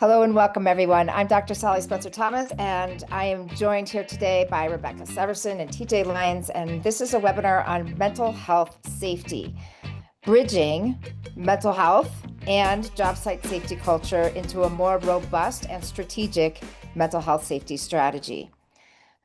Hello and welcome, everyone. I'm Dr. Sally Spencer Thomas, and I am joined here today by Rebecca Severson and TJ Lyons. And this is a webinar on mental health safety, bridging mental health and job site safety culture into a more robust and strategic mental health safety strategy.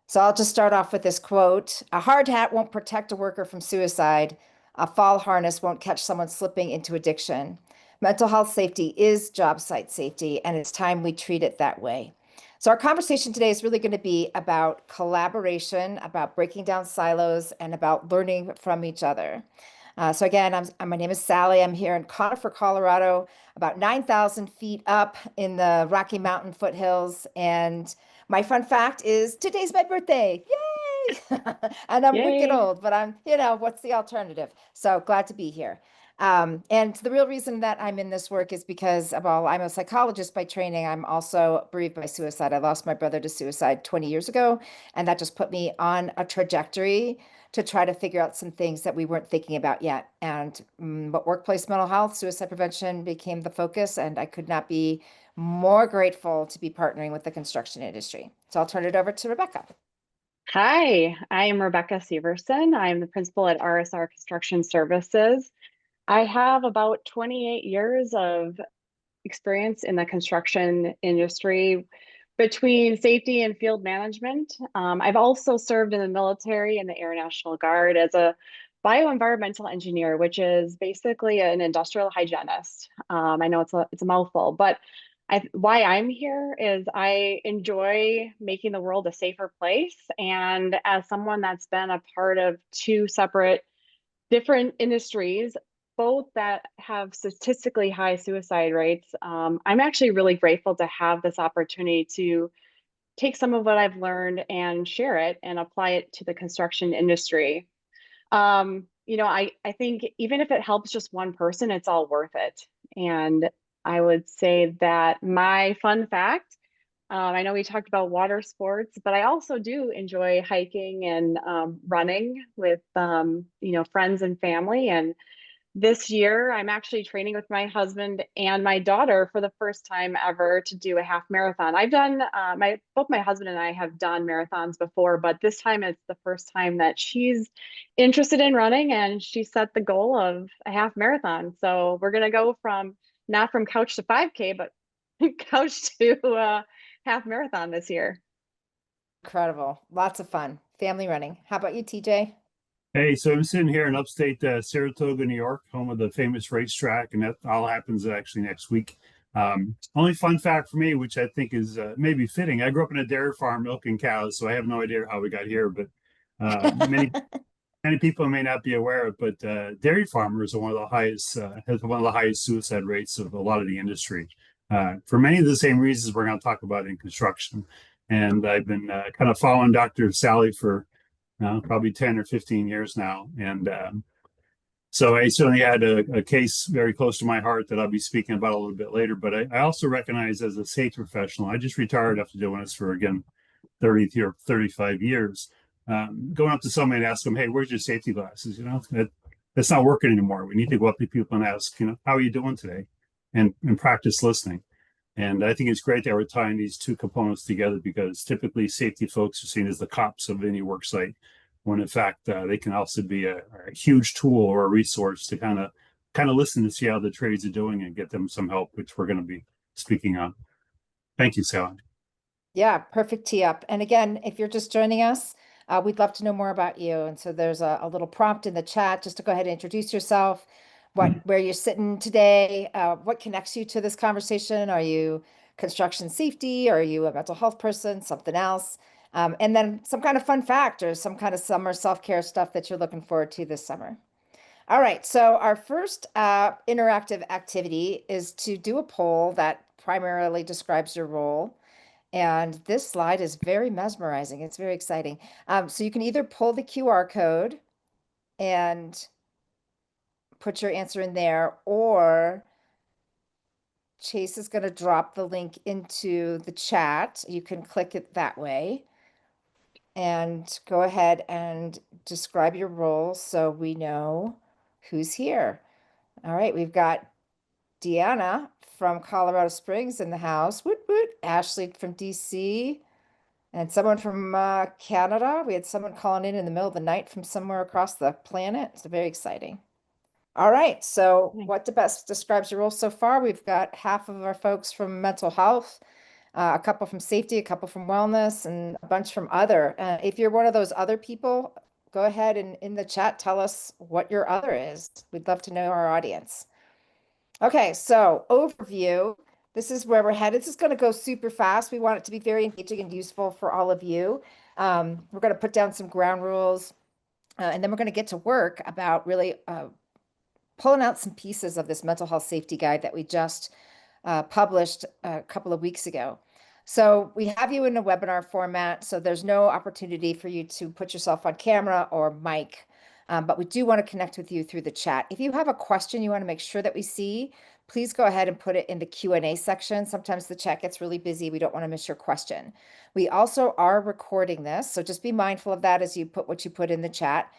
So I'll just start off with this quote: "A hard hat won't protect a worker from suicide. A fall harness won't catch someone slipping into addiction. Mental health safety is job site safety, and it's time we treat it that way." So our conversation today is really going to be about collaboration, about breaking down silos, and about learning from each other. So again, my name is Sally. I'm here in Conifer, Colorado, about 9,000 feet up in the Rocky Mountain foothills. And my fun fact is today's my birthday. Yay! And I'm wicked Yay. old, but what's the alternative? So glad to be here. And the real reason that I'm in this work is because, well, I'm a psychologist by training. I'm also bereaved by suicide. I lost my brother to suicide 20 years ago, and that just put me on a trajectory to try to figure out some things that we weren't thinking about yet. But workplace mental health, suicide prevention became the focus, and I could not be more grateful to be partnering with the construction industry. So I'll turn it over to Rebecca. Hi, I am Rebecca Severson. I am the principal at RSR Construction Services. I have about 28 years of experience in the construction industry between safety and field management. I've also served in the military and the Air National Guard as a bioenvironmental engineer, which is basically an industrial hygienist. I know it's a mouthful, but why I'm here is I enjoy making the world a safer place. And as someone that's been a part of two separate different industries, both that have statistically high suicide rates, I'm actually really grateful to have this opportunity to take some of what I've learned and share it and apply it to the construction industry. I think even if it helps just one person, it's all worth it. And I would say that my fun fact, I know we talked about water sports, but I also do enjoy hiking and running with friends and family. And this year, I'm actually training with my husband and my daughter for the first time ever to do a half marathon. I've done both my husband and I have done marathons before, but this time it's the first time that she's interested in running, and she set the goal of a half marathon. So we're gonna go from not from couch to 5K, but couch to half marathon this year. Incredible. Lots of fun. Family running. How about you, TJ? Hey, so I'm sitting here in upstate Saratoga, New York, home of the famous racetrack, and that all happens actually next week. Only fun fact for me, which I think is maybe fitting. I grew up in a dairy farm milking cows, so I have no idea how we got here, but many people may not be aware of. But dairy farmers are one of the highest has one of the highest suicide rates of a lot of the industry, for many of the same reasons we're going to talk about in construction. And I've been kind of following Dr. Sally for probably 10 or 15 years now. And so I certainly had a case very close to my heart that I'll be speaking about a little bit later. But I also recognize as a safety professional, I just retired after doing this for, again, 30 or 35 years. Going up to somebody and ask them, hey, where's your safety glasses? That's not working anymore. We need to go up to people and ask, how are you doing today? And practice listening. And I think it's great that we're tying these two components together, because typically safety folks are seen as the cops of any work site, when in fact they can also be a huge tool or a resource to kind of listen to see how the trades are doing and get them some help, which we're going to be speaking on. Thank you, Sally. Yeah, perfect tee up. And again, if you're just joining us, we'd love to know more about you. And so there's a little prompt in the chat just to go ahead and introduce yourself, where you're sitting today, what connects you to this conversation. Are you construction safety? Are you a mental health person? Something else? And then some kind of fun fact or some kind of summer self-care stuff that you're looking forward to this summer. All right, so our first interactive activity is to do a poll that primarily describes your role. And this slide is very mesmerizing. It's very exciting. So you can either pull the QR code and put your answer in there, or Chase is going to drop the link into the chat. You can click it that way and go ahead and describe your role so we know who's here. All right, we've got Deanna from Colorado Springs in the house. Woot woot. Ashley from DC. And someone from Canada. We had someone calling in the middle of the night from somewhere across the planet. It's very exciting. All right. So Nice. what the best describes your role so far? We've got half of our folks from mental health, a couple from safety, a couple from wellness, and a bunch from other. If you're one of those other people, go ahead and in the chat, tell us what your other is. We'd love to know our audience. Okay, so overview. This is where we're headed. This is going to go super fast. We want it to be very engaging and useful for all of you. We're going to put down some ground rules, and then we're going to get to work about really pulling out some pieces of this mental health safety guide that we just published a couple of weeks ago. So we have you in a webinar format, so there's no opportunity for you to put yourself on camera or mic, but we do want to connect with you through the chat. If you have a question you want to make sure that we see, please go ahead and put it in the Q&A section. Sometimes the chat gets really busy. We don't want to miss your question. We also are recording this, so just be mindful of that as you put what you put in the chat.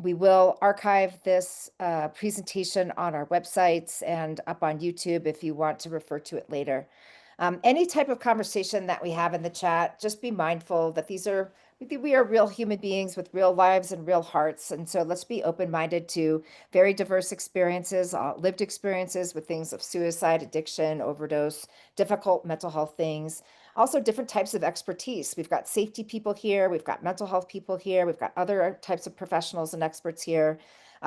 We will archive this presentation on our websites and up on YouTube if you want to refer to it later. Any type of conversation that we have in the chat, just be mindful that we are real human beings with real lives and real hearts. And so let's be open-minded to very diverse experiences, lived experiences with things of suicide, addiction, overdose, difficult mental health things. Also different types of expertise. We've got safety people here. We've got mental health people here. We've got other types of professionals and experts here.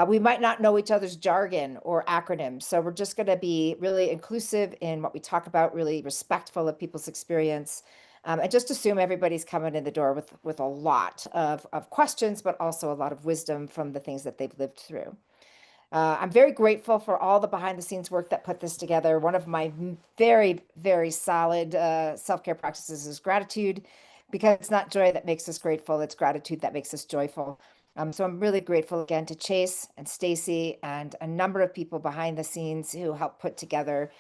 We might not know each other's jargon or acronyms. So we're just going to be really inclusive in what we talk about, really respectful of people's experience. And just assume everybody's coming in the door with a lot of questions, but also a lot of wisdom from the things that they've lived through. I'm very grateful for all the behind the scenes work that put this together. One of my very, very solid self-care practices is gratitude, because it's not joy that makes us grateful, it's gratitude that makes us joyful. So I'm really grateful again to Chase and Stacy and a number of people behind the scenes who helped put together,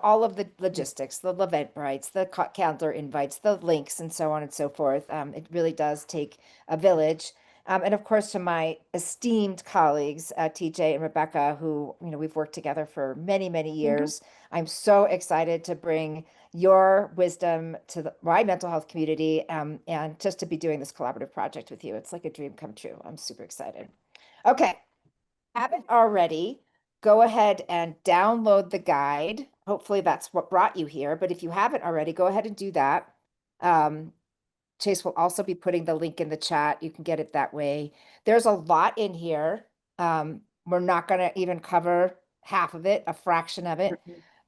all of the logistics, the Eventbrites, the calendar invites, the links, and so on and so forth. It really does take a village. And of course, to my esteemed colleagues, TJ and Rebecca, who, we've worked together for many, many years. I'm so excited to bring your wisdom to my mental health community, and just to be doing this collaborative project with you. It's like a dream come true. I'm super excited. Okay, haven't already, go ahead and download the guide. Hopefully that's what brought you here, but if you haven't already, go ahead and do that. Chase will also be putting the link in the chat. You can get it that way. There's a lot in here. We're not going to even cover half of it, a fraction of it,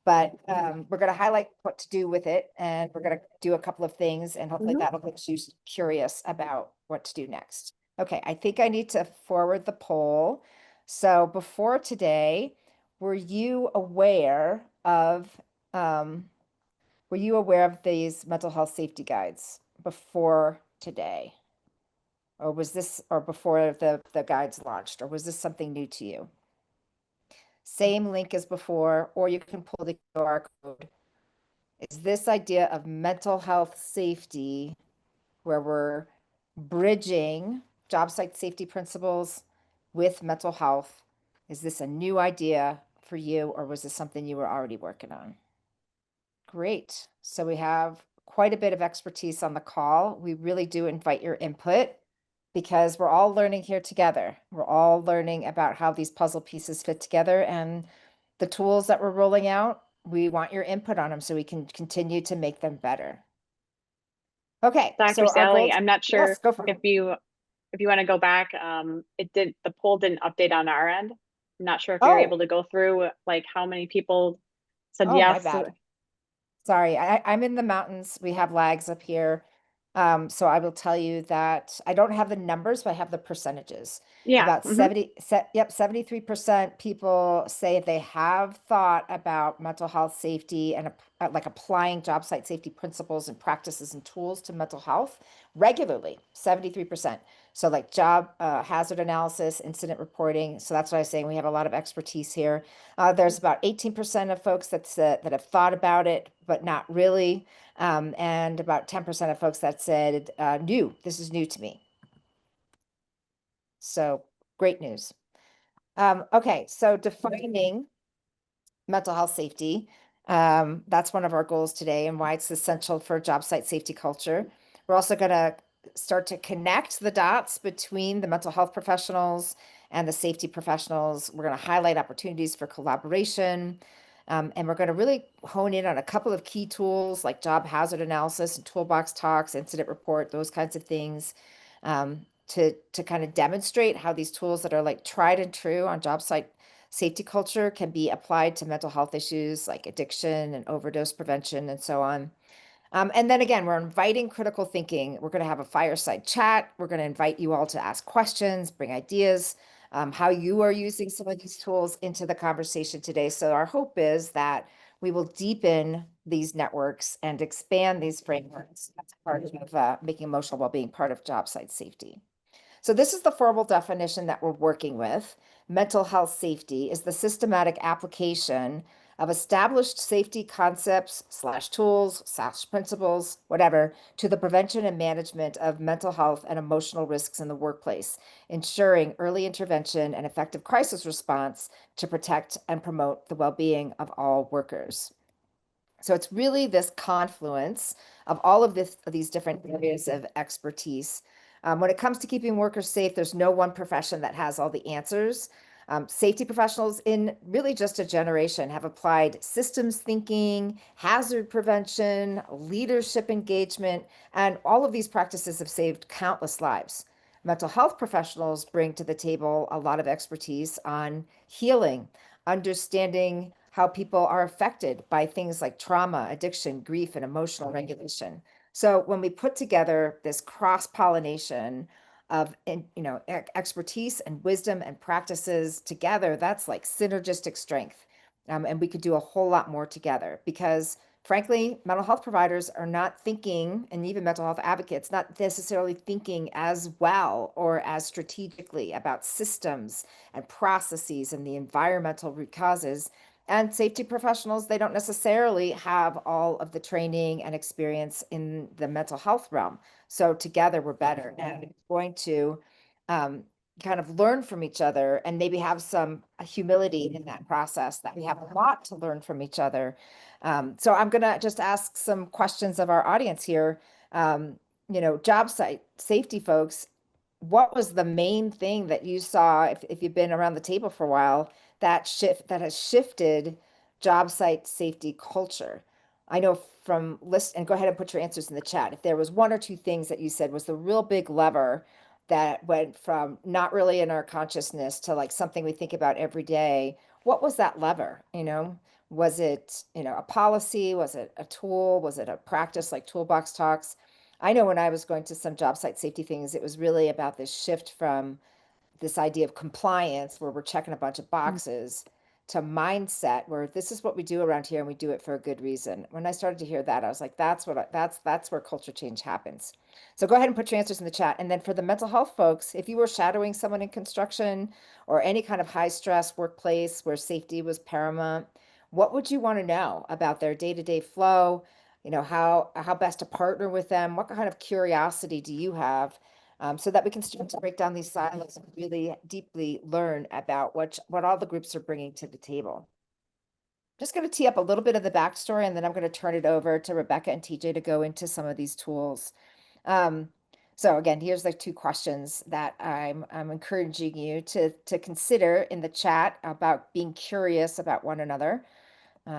but we're going to highlight what to do with it, and we're going to do a couple of things, and hopefully that'll get you curious about what to do next. Okay, I think I need to forward the poll. So before today, were you aware of these mental health safety guides before today? Or was this, or before the guides launched, or was this something new to you? Same link as before, or you can pull the QR code. Is this idea of mental health safety, where we're bridging job site safety principles with mental health, is this a new idea for you, or was this something you were already working on? Great. So we have quite a bit of expertise on the call. We really do invite your input, because we're all learning here together. We're all learning about how these puzzle pieces fit together, and the tools that we're rolling out, we want your input on them so we can continue to make them better. Okay, Dr. so Sally, I'm not sure Yes, go for if it. you want to go back, the poll didn't update on our end. I'm not sure if you're Oh. able to go through like how many people said Oh, my yes. bad. Sorry, I'm in the mountains. We have lags up here. So I will tell you that I don't have the numbers, but I have the percentages. Yeah. About 73% people say they have thought about mental health safety and like applying job site safety principles and practices and tools to mental health regularly, 73%. So like job hazard analysis, incident reporting. So that's why I was saying we have a lot of expertise here. There's about 18% of folks that have thought about it, but not really. And about 10% of folks that said, this is new to me. So great news. Okay, so defining mental health safety. That's one of our goals today and why it's essential for job site safety culture. We're also going to start to connect the dots between the mental health professionals and the safety professionals. We're going to highlight opportunities for collaboration. And we're going to really hone in on a couple of key tools like job hazard analysis and toolbox talks, incident report, those kinds of things, to kind of demonstrate how these tools that are like tried and true on job site safety culture can be applied to mental health issues like addiction and overdose prevention and so on. And then again, we're inviting critical thinking. We're going to have a fireside chat. We're going to invite you all to ask questions, bring ideas, how you are using some of these tools into the conversation today. So our hope is that we will deepen these networks and expand these frameworks. That's part of making emotional well-being part of job site safety. So this is the formal definition that we're working with. Mental health safety is the systematic application of established safety concepts / tools / principles, whatever, to the prevention and management of mental health and emotional risks in the workplace, ensuring early intervention and effective crisis response to protect and promote the well-being of all workers. So it's really this confluence of all of these different areas of expertise. When it comes to keeping workers safe, there's no one profession that has all the answers. Safety professionals in really just a generation have applied systems thinking, hazard prevention, leadership engagement, and all of these practices have saved countless lives. Mental health professionals bring to the table a lot of expertise on healing, understanding how people are affected by things like trauma, addiction, grief, and emotional regulation. So when we put together this cross-pollination of expertise and wisdom and practices together, that's like synergistic strength. And we could do a whole lot more together because frankly, mental health providers are not thinking, and even mental health advocates, not necessarily thinking as well or as strategically about systems and processes and the environmental root causes. And safety professionals, they don't necessarily have all of the training and experience in the mental health realm. So together we're better and going to kind of learn from each other and maybe have some humility in that process that we have a lot to learn from each other. So I'm going to just ask some questions of our audience here. Job site safety folks, what was the main thing that you saw, if you've been around the table for a while, that has shifted job site safety culture? I know from list, and go ahead and put your answers in the chat. If there was one or two things that you said was the real big lever that went from not really in our consciousness to like something we think about every day, what was that lever? Was it, a policy? Was it a tool? Was it a practice like toolbox talks? I know when I was going to some job site safety things, it was really about this shift from this idea of compliance where we're checking a bunch of boxes to mindset where this is what we do around here and we do it for a good reason. When I started to hear that, I was like, that's where culture change happens. So go ahead and put your answers in the chat. And then for the mental health folks, if you were shadowing someone in construction or any kind of high stress workplace where safety was paramount, what would you want to know about their day-to-day flow? How best to partner with them? What kind of curiosity do you have? So that we can start to break down these silos and really deeply learn about what all the groups are bringing to the table. Just going to tee up a little bit of the backstory, and then I'm going to turn it over to Rebecca and TJ to go into some of these tools. So again, here's the two questions that I'm encouraging you to consider in the chat about being curious about one another.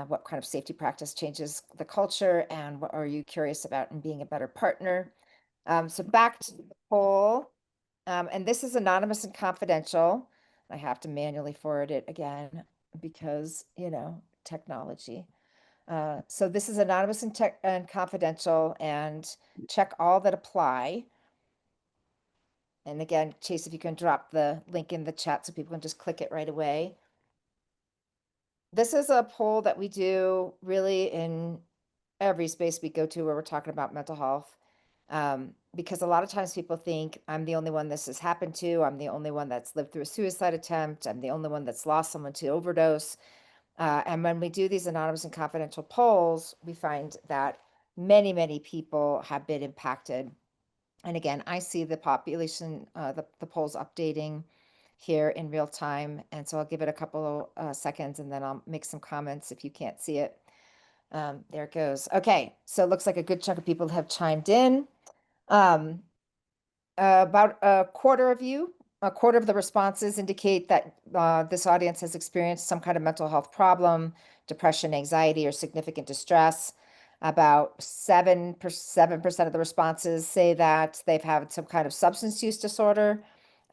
What kind of safety practice changes the culture, and what are you curious about in being a better partner? So back to the poll, and this is anonymous and confidential. I have to manually forward it again because, technology. So this is anonymous and confidential, and check all that apply. And again, Chase, if you can drop the link in the chat so people can just click it right away. This is a poll that we do really in every space we go to where we're talking about mental health. Because a lot of times people think I'm the only one this has happened to. I'm the only one that's lived through a suicide attempt. I'm the only one that's lost someone to overdose. And when we do these anonymous and confidential polls, we find that many, many people have been impacted. And again, I see the population, the polls updating here in real time. And so I'll give it a couple seconds and then I'll make some comments if you can't see it. There it goes. Okay, so it looks like a good chunk of people have chimed in. Um, about a quarter of the responses indicate that this audience has experienced some kind of mental health problem, depression, anxiety, or significant distress. About 7% of the responses say that they've had some kind of substance use disorder.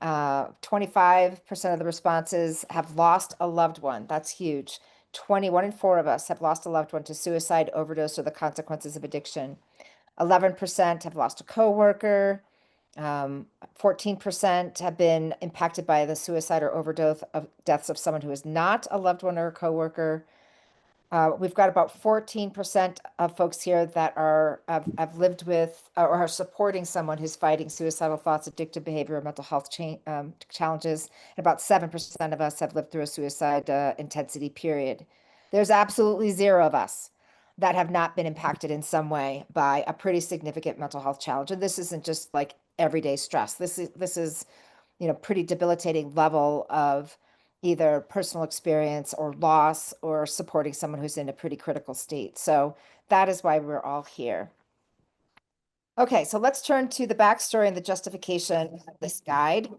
25% of the responses have lost a loved one. That's huge. 21 in 4 of us have lost a loved one to suicide, overdose, or the consequences of addiction. 11% have lost a coworker. 14% have been impacted by the suicide or overdose of deaths of someone who is not a loved one or a coworker. We've got about 14% of folks here that have lived with or are supporting someone who's fighting suicidal thoughts, addictive behavior, or mental health challenges. And about 7% of us have lived through a suicide intensity period. There's absolutely 0 of us that have not been impacted in some way by a pretty significant mental health challenge. And this isn't just like everyday stress. This is pretty debilitating level of either personal experience or loss or supporting someone who's in a pretty critical state. So that is why we're all here. Okay, so let's turn to the backstory and the justification of this guide.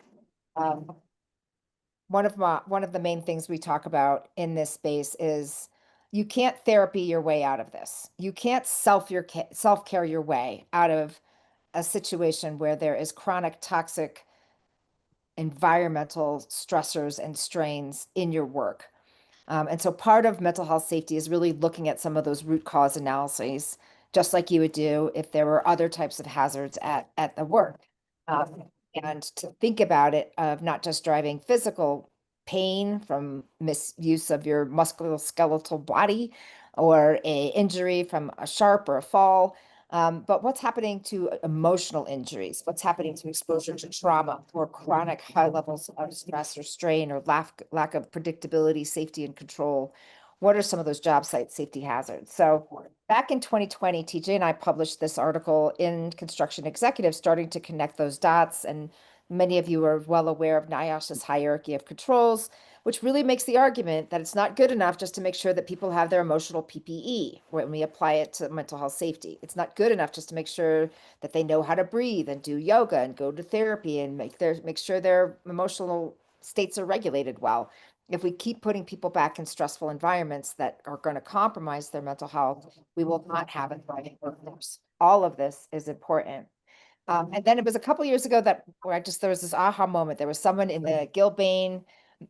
One of the main things we talk about in this space is you can't therapy your way out of this. You can't self-care your way out of a situation where there is chronic toxic environmental stressors and strains in your work. And so part of mental health safety is really looking at some of those root cause analyses, just like you would do if there were other types of hazards at the work. And to think about it of not just driving physical pain from misuse of your musculoskeletal body or a injury from a sharp or a fall, but what's happening to emotional injuries? What's happening to exposure to trauma or chronic high levels of stress or strain or lack of predictability, safety, and control? What are some of those job site safety hazards? So back in 2020, TJ and I published this article in Construction Executive, starting to connect those dots. And many of you are well aware of NIOSH's hierarchy of controls, which really makes the argument that it's not good enough just to make sure that people have their emotional PPE when we apply it to mental health safety. It's not good enough just to make sure that they know how to breathe and do yoga and go to therapy and make sure their emotional states are regulated well. If we keep putting people back in stressful environments that are going to compromise their mental health, we will not have a thriving workforce. All of this is important. And then it was a couple years ago that where there was this aha moment. There was someone in the Gilbane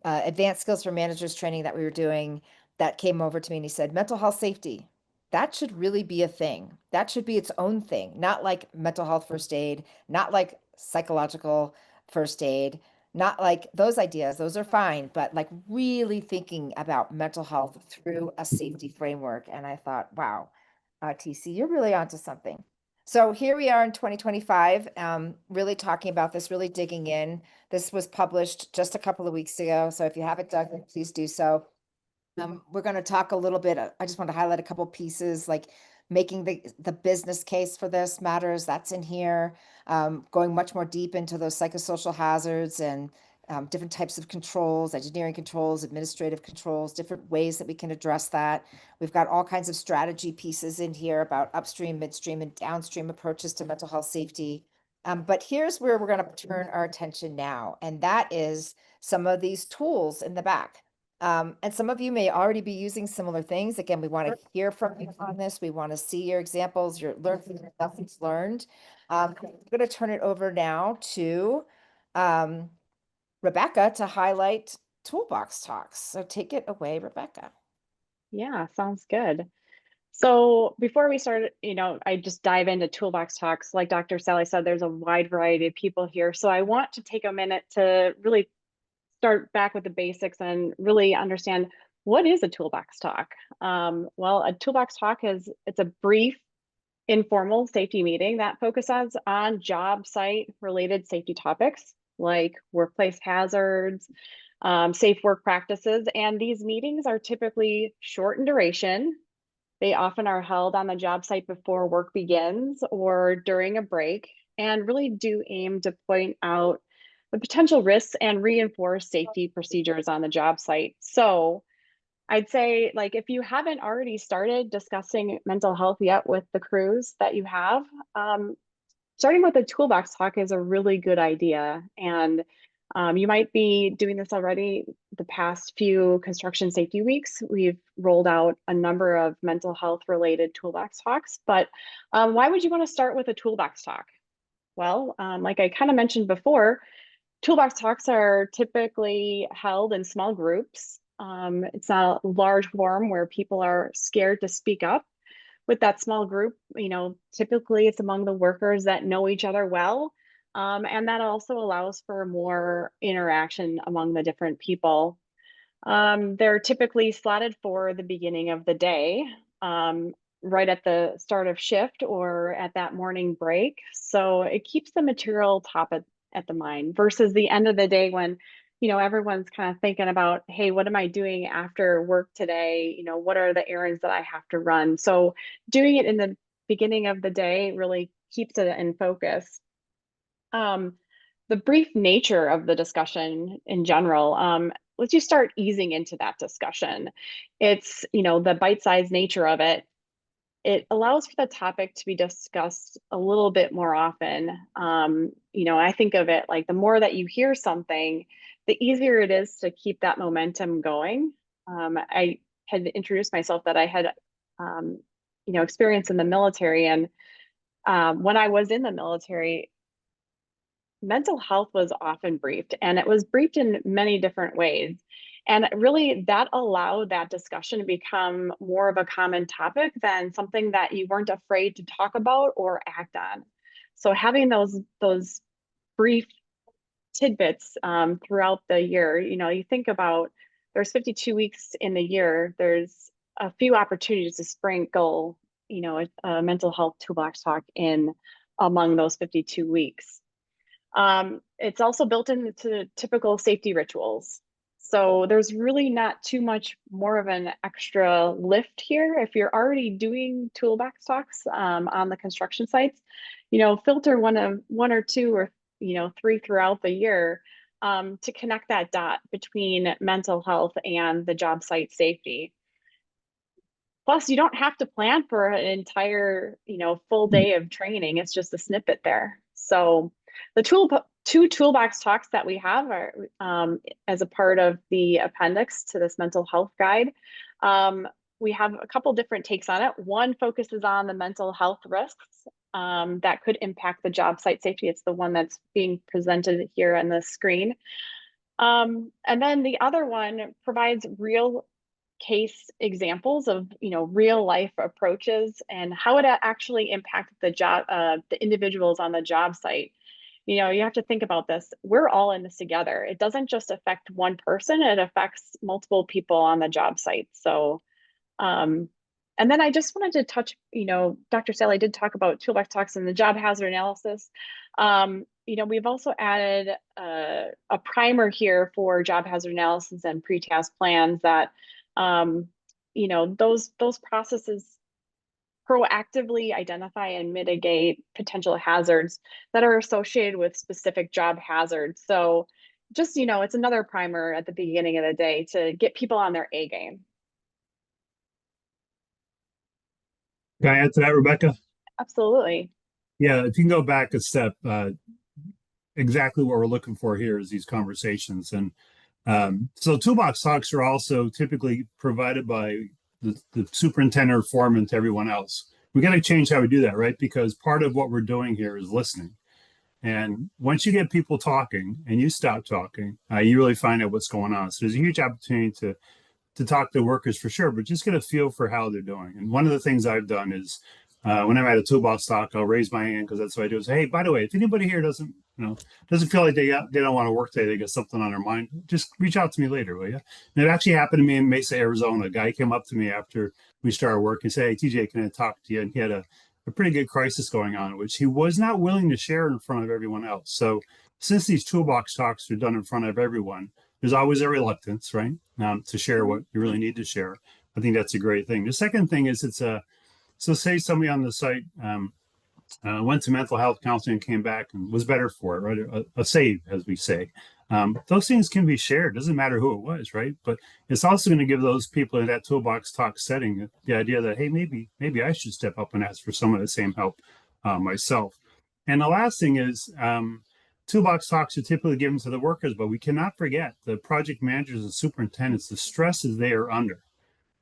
advanced skills for managers training that we were doing that came over to me and he said, mental health safety, that should really be a thing. That should be its own thing, not like mental health first aid, not like psychological first aid, not like those ideas. Those are fine, but like really thinking about mental health through a safety framework. And I thought, wow, TC, you're really onto something. So here we are in 2025, really talking about this, really digging in. This was published just a couple of weeks ago. So if you haven't dug in, please do so. We're going to talk a little bit. I just want to highlight a couple pieces, like making the business case for this matters. That's in here. Going much more deep into those psychosocial hazards and different types of controls, engineering controls, administrative controls, different ways that we can address that. We've got all kinds of strategy pieces in here about upstream, midstream, and downstream approaches to mental health safety. But here's where we're going to turn our attention now, and that is some of these tools in the back. And some of you may already be using similar things. Again, we want to hear from you on this. We want to see your examples, your lessons learned. I'm going to turn it over now to Rebecca to highlight Toolbox Talks. So take it away, Rebecca. Yeah, sounds good. So before we start, I just dive into Toolbox Talks. Like Dr. Sally said, there's a wide variety of people here. So I want to take a minute to really start back with the basics and really understand what is a Toolbox Talk. Well, a Toolbox Talk it's a brief, informal safety meeting that focuses on job site related safety topics like workplace hazards, safe work practices. And these meetings are typically short in duration. They often are held on the job site before work begins or during a break, and really do aim to point out the potential risks and reinforce safety procedures on the job site. So I'd say, like, if you haven't already started discussing mental health yet with the crews that you have, starting with a toolbox talk is a really good idea. And you might be doing this already. The past few construction safety weeks, we've rolled out a number of mental health related toolbox talks. But why would you want to start with a toolbox talk? Well, like I kind of mentioned before, toolbox talks are typically held in small groups. It's not a large forum where people are scared to speak up. With that small group, typically it's among the workers that know each other well. And that also allows for more interaction among the different people. They're typically slotted for the beginning of the day, right at the start of shift or at that morning break. So it keeps the material top at the mind versus the end of the day when everyone's kind of thinking about, hey, what am I doing after work today? What are the errands that I have to run? So doing it in the beginning of the day really keeps it in focus. The brief nature of the discussion in general, let's just start easing into that discussion. It's, the bite-sized nature of it. It allows for the topic to be discussed a little bit more often. I think of it like the more that you hear something, the easier it is to keep that momentum going. I had introduced myself that I had, experience in the military. And when I was in the military, mental health was often briefed, and it was briefed in many different ways. And really, that allowed that discussion to become more of a common topic than something that you weren't afraid to talk about or act on. So having those brief tidbits throughout the year, you think about there's 52 weeks in the year. There's a few opportunities to sprinkle, a mental health toolbox talk in among those 52 weeks. It's also built into typical safety rituals. So there's really not too much more of an extra lift here. If you're already doing toolbox talks on the construction sites, filter one or two or three throughout the year to connect that dot between mental health and the job site safety. Plus, you don't have to plan for an entire full day of training. It's just a snippet there. So the two toolbox talks that we have are as a part of the appendix to this mental health guide. We have a couple different takes on it. One focuses on the mental health risks that could impact the job site safety. It's the one that's being presented here on the screen. And then the other one provides real case examples of real life approaches and how it actually impacted the individuals on the job site. You have to think about this. We're all in this together. It doesn't just affect one person, it affects multiple people on the job site. So, and then I just wanted to touch, Dr. Sally did talk about toolbox talks and the job hazard analysis. We've also added a primer here for job hazard analysis and pre-task plans that, those processes proactively identify and mitigate potential hazards that are associated with specific job hazards. So just, it's another primer at the beginning of the day to get people on their A game. Can I add to that, Rebecca? Absolutely. Yeah, if you can go back a step, exactly what we're looking for here is these conversations. And so toolbox talks are also typically provided by the superintendent or foreman to everyone else. We got to change how we do that, right? Because part of what we're doing here is listening. And once you get people talking and you stop talking, you really find out what's going on. So there's a huge opportunity to talk to workers for sure, but just get a feel for how they're doing. And one of the things I've done is when I'm at a toolbox talk, I'll raise my hand because that's what I do. Is, hey, by the way, if anybody here doesn't feel like they don't want to work today, they got something on their mind, just reach out to me later, will you? And it actually happened to me in Mesa, Arizona. A guy came up to me after we started work and said, hey, TJ, can I talk to you? And he had a pretty good crisis going on, which he was not willing to share in front of everyone else. So since these toolbox talks are done in front of everyone, there's always a reluctance, right, to share what you really need to share. I think that's a great thing. The second thing is so say somebody on the site went to mental health counseling and came back and was better for it, right? A save, as we say. Those things can be shared. Doesn't matter who it was, right? But it's also going to give those people in that toolbox talk setting the idea that, hey, maybe I should step up and ask for some of the same help myself. And the last thing is, toolbox talks are typically given to the workers, but we cannot forget the project managers and superintendents, the stresses they are under.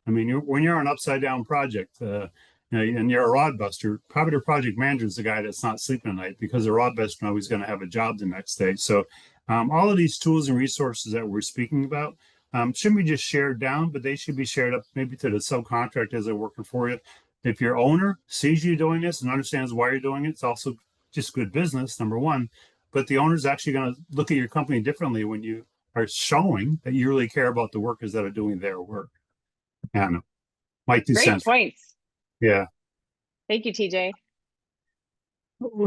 I mean, when you're on an upside down project, and you're a rod buster, probably the project manager is the guy that's not sleeping at night, because the rod buster knows he's going to have a job the next day. So all of these tools and resources that we're speaking about shouldn't be just shared down, but they should be shared up maybe to the subcontractors that are working for you. If your owner sees you doing this and understands why you're doing it, it's also just good business, number one. But the owner's actually going to look at your company differently when you are showing that you really care about the workers that are doing their work. Yeah, no. Might do Great sense. points. Yeah. Thank you, TJ.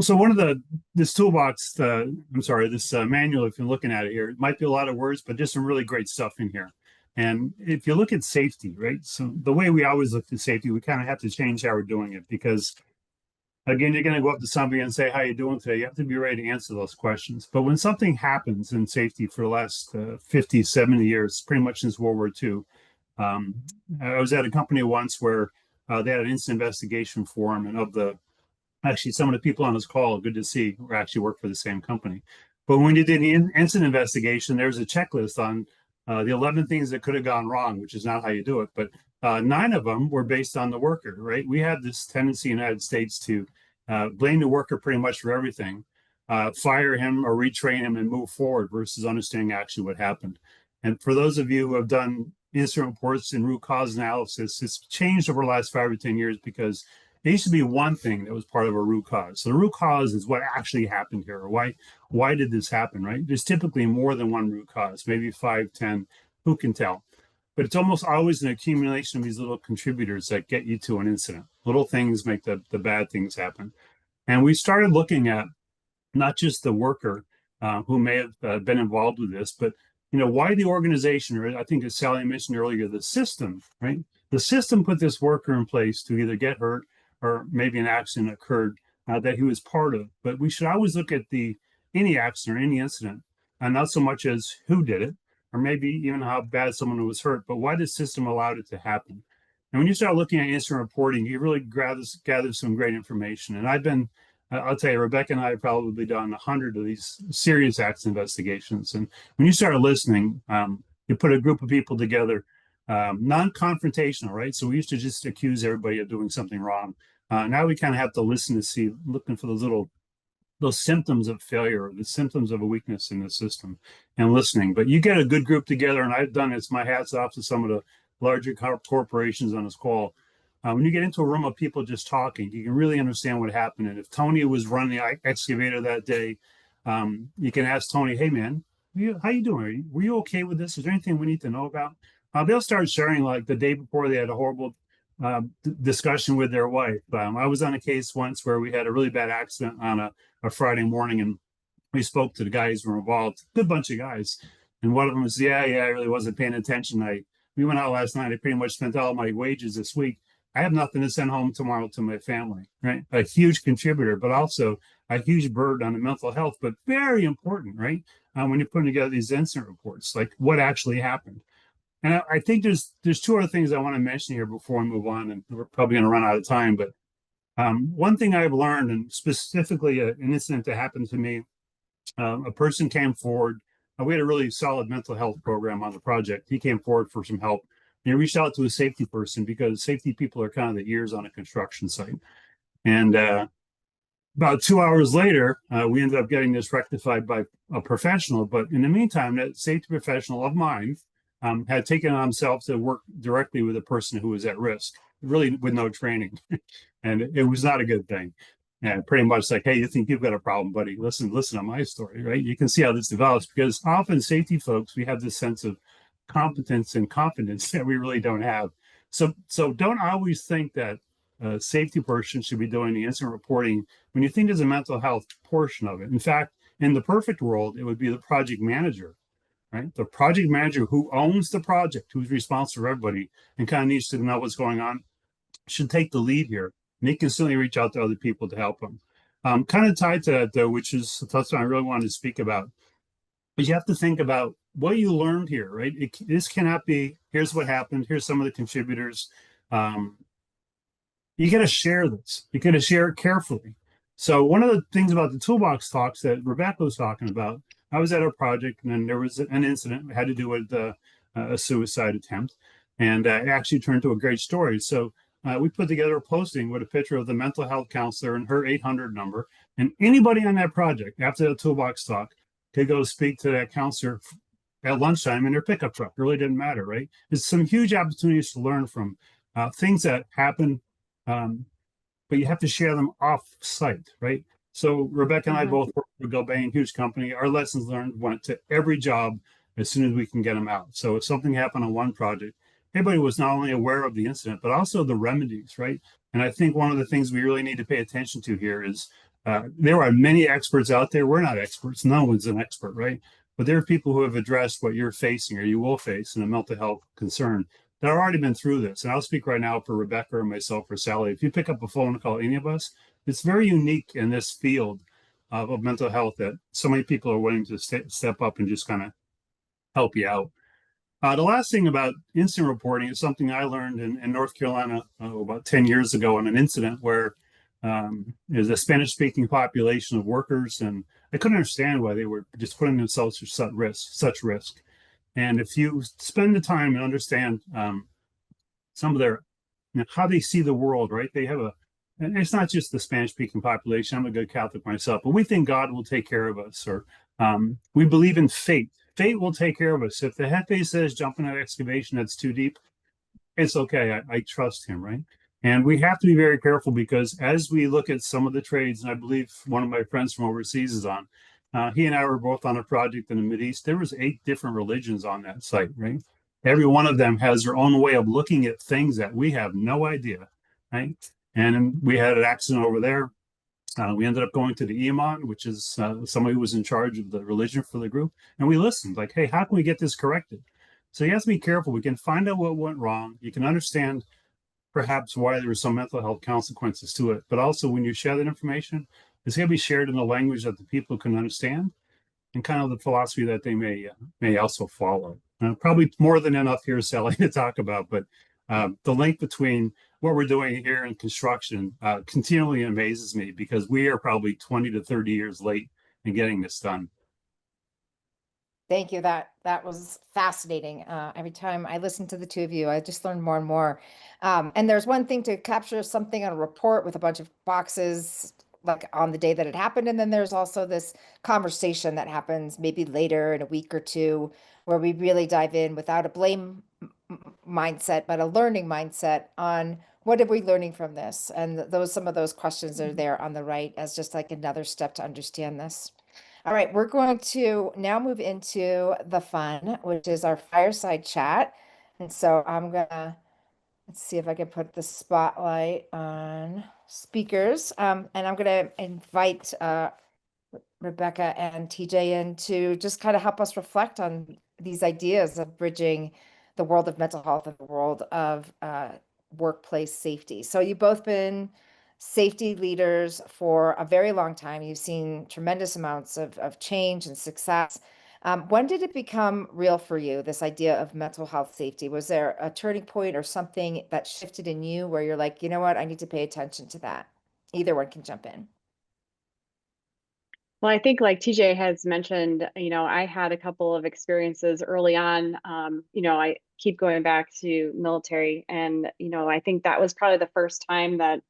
So one of this toolbox, this manual, if you're looking at it here, it might be a lot of words, but just some really great stuff in here. And if you look at safety, right? So the way we always look at safety, we kind of have to change how we're doing it, because again, you're going to go up to somebody and say, how you doing today? You have to be ready to answer those questions. But when something happens in safety for the last 50, 70 years, pretty much since World War II, I was at a company once where they had an incident investigation form, and actually some of the people on this call, good to see, actually work for the same company. But when you did the incident investigation, there's a checklist on the 11 things that could have gone wrong, which is not how you do it. But 9 of them were based on the worker, right? We have this tendency in the United States to blame the worker pretty much for everything, fire him or retrain him and move forward versus understanding actually what happened. And for those of you who have done incident reports and root cause analysis, it's changed over the last 5 or 10 years, because it used to be one thing that was part of a root cause. So the root cause is what actually happened here. Or why did this happen, right? There's typically more than one root cause, maybe 5, 10, who can tell? But it's almost always an accumulation of these little contributors that get you to an incident. Little things make the bad things happen. And we started looking at not just the worker who may have been involved with this, but why the organization, or I think as Sally mentioned earlier, the system, right? The system put this worker in place to either get hurt or maybe an accident occurred that he was part of. But we should always look at any accident or any incident, and not so much as who did it, or maybe even how bad someone was hurt, but why the system allowed it to happen. And when you start looking at incident reporting, you really gather some great information. And I'll tell you, Rebecca and I have probably done 100 of these serious accident investigations. And when you start listening, you put a group of people together, non-confrontational, right? So we used to just accuse everybody of doing something wrong. Now we kind of have to listen to see, looking for those symptoms of failure, or the symptoms of a weakness in the system, and listening. But you get a good group together, and I've done this. My hat's off to some of the larger corporations on this call. When you get into a room of people just talking, you can really understand what happened. And if Tony was running the excavator that day, you can ask Tony, hey man, how you doing? Were you okay with this? Is there anything we need to know about? They'll start sharing, like the day before they had a horrible discussion with their wife. I was on a case once where we had a really bad accident on a Friday morning, and we spoke to the guys who were involved, good bunch of guys. And one of them was, yeah, I really wasn't paying attention. We went out last night. I pretty much spent all my wages this week. I have nothing to send home tomorrow to my family, right? A huge contributor, but also a huge burden on the mental health, but very important, right? When you're putting together these incident reports, like what actually happened. And I think there's 2 other things I want to mention here before we move on, and we're probably going to run out of time. But one thing I've learned, and specifically an incident that happened to me, a person came forward. We had a really solid mental health program on the project. He came forward for some help. And he reached out to a safety person, because safety people are kind of the ears on a construction site. And about 2 hours later, we ended up getting this rectified by a professional. But in the meantime, that safety professional of mine had taken on himself to work directly with a person who was at risk, really with no training. And it was not a good thing. And pretty much like, hey, you think you've got a problem, buddy? Listen to my story, right? You can see how this develops, because often safety folks, we have this sense of competence and confidence that we really don't have. So don't always think that a safety person should be doing the incident reporting when you think there's a mental health portion of it. In fact, in the perfect world, it would be the project manager, right? The project manager who owns the project, who's responsible for everybody and kind of needs to know what's going on, should take the lead here. and he can certainly reach out to other people to help him. Kind of tied to that though, which is something I really wanted to speak about, but you have to think about what you learned here, right? This cannot be, here's what happened, here's some of the contributors. Um, you got to share this. You got to share it carefully. So one of the things about the toolbox talks that Rebecca was talking about, I was at a project and then there was an incident that had to do with a suicide attempt, and it actually turned to a great story. So we put together a posting with a picture of the mental health counselor and her 800 number, and anybody on that project after the toolbox talk could go speak to that counselor at lunchtime in their pickup truck. It really didn't matter, right? There's some huge opportunities to learn from things that happen, but you have to share them off site, right? So Rebecca and I both work for Gilbane, huge company. Our lessons learned went to every job as soon as we can get them out. So if something happened on one project, everybody was not only aware of the incident, but also the remedies, right? And I think one of the things we really need to pay attention to here is there are many experts out there. We're not experts. No one's an expert, right? But there are people who have addressed what you're facing or you will face in a mental health concern that have already been through this. And I'll speak right now for Rebecca or myself or Sally. If you pick up a phone and call any of us, it's very unique in this field of mental health that so many people are willing to step up and just kind of help you out. The last thing about incident reporting is something I learned in North Carolina about 10 years ago on an incident where there's a Spanish-speaking population of workers, and I couldn't understand why they were just putting themselves through such risk. And if you spend the time and understand some of their, how they see the world, right? They have and it's not just the Spanish-speaking population. I'm a good Catholic myself, but we think God will take care of us, or we believe in fate. Fate will take care of us. If the Jefe says jump in that excavation that's too deep, it's okay. I trust him, right? And we have to be very careful because as we look at some of the trades, and I believe one of my friends from overseas is on, he and I were both on a project in the Mideast. There was 8 different religions on that site, right? Every one of them has their own way of looking at things that we have no idea, right? And we had an accident over there. We ended up going to the Imam, which is somebody who was in charge of the religion for the group. And we listened like, hey, how can we get this corrected? So you have to be careful. We can find out what went wrong. You can understand perhaps why there were some mental health consequences to it. But also when you share that information, it's going to be shared in a language that the people can understand and kind of the philosophy that they may also follow. Probably more than enough here, Sally, to talk about, but the link between what we're doing here in construction continually amazes me because we are probably 20 to 30 years late in getting this done. Thank you. That was fascinating. Every time I listen to the two of you, I just learn more and more. And there's one thing to capture something on a report with a bunch of boxes, like on the day that it happened. And then there's also this conversation that happens maybe later in a week or two, where we really dive in without a blame mindset, but a learning mindset on what are we learning from this? And some of those questions are there on the right as just like another step to understand this. All right, we're going to now move into the fun, which is our fireside chat. And so let's see if I can put the spotlight on speakers. And I'm gonna invite Rebecca and TJ in to just kind of help us reflect on these ideas of bridging the world of mental health and the world of workplace safety. So you've both been safety leaders for a very long time. You've seen tremendous amounts of change and success. When did it become real for you, this idea of mental health safety? Was there a turning point or something that shifted in you where you're like, you know what, I need to pay attention to that? Either one can jump in. Well, I think like TJ has mentioned, I had a couple of experiences early on. I keep going back to military, and, I think that was probably the first time that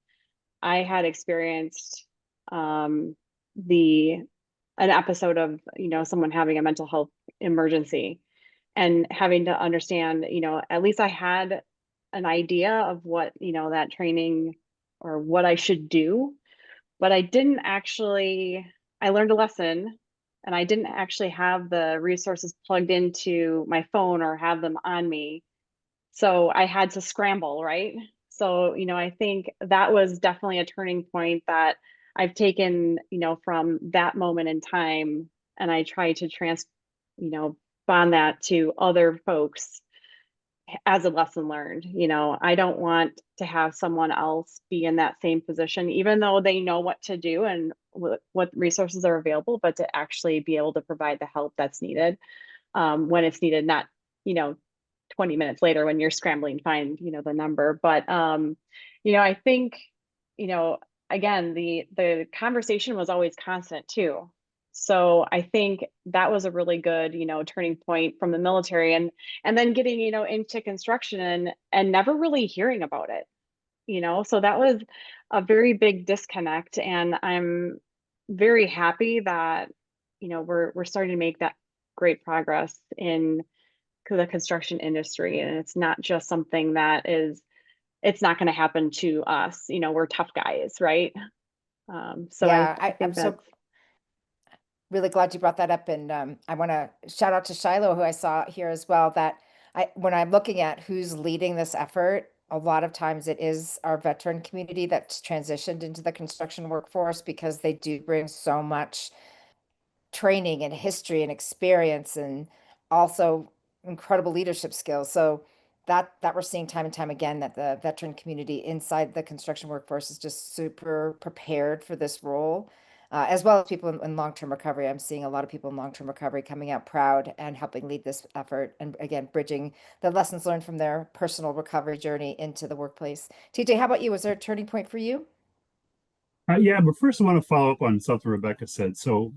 I had experienced an episode of, someone having a mental health emergency and having to understand, at least I had an idea of what, that training or what I should do, but I learned a lesson, and I didn't actually have the resources plugged into my phone or have them on me. So I had to scramble, right? So, I think that was definitely a turning point that I've taken, from that moment in time, and I try to bond that to other folks as a lesson learned. I don't want to have someone else be in that same position, even though they know what to do and what resources are available, but to actually be able to provide the help that's needed when it's needed, not, 20 minutes later when you're scrambling to find, the number. But, I think, you know, again, the conversation was always constant too. So I think that was a really good, turning point from the military, and then getting, into construction and never really hearing about it, so that was a very big disconnect. And I'm very happy that, we're starting to make that great progress in the construction industry. And it's not just something that it's not going to happen to us. We're tough guys, right? So Yeah, I I'm think so that's, really glad you brought that up. And I want to shout out to Shiloh, who I saw here as well, that when I'm looking at who's leading this effort, a lot of times it is our veteran community that's transitioned into the construction workforce because they do bring so much training and history and experience and also incredible leadership skills. So that we're seeing time and time again that the veteran community inside the construction workforce is just super prepared for this role. As well as people in long-term recovery. I'm seeing a lot of people in long-term recovery coming out proud and helping lead this effort, and again, bridging the lessons learned from their personal recovery journey into the workplace. TJ, how about you? Was there a turning point for you? Yeah, but first I want to follow up on something Rebecca said. So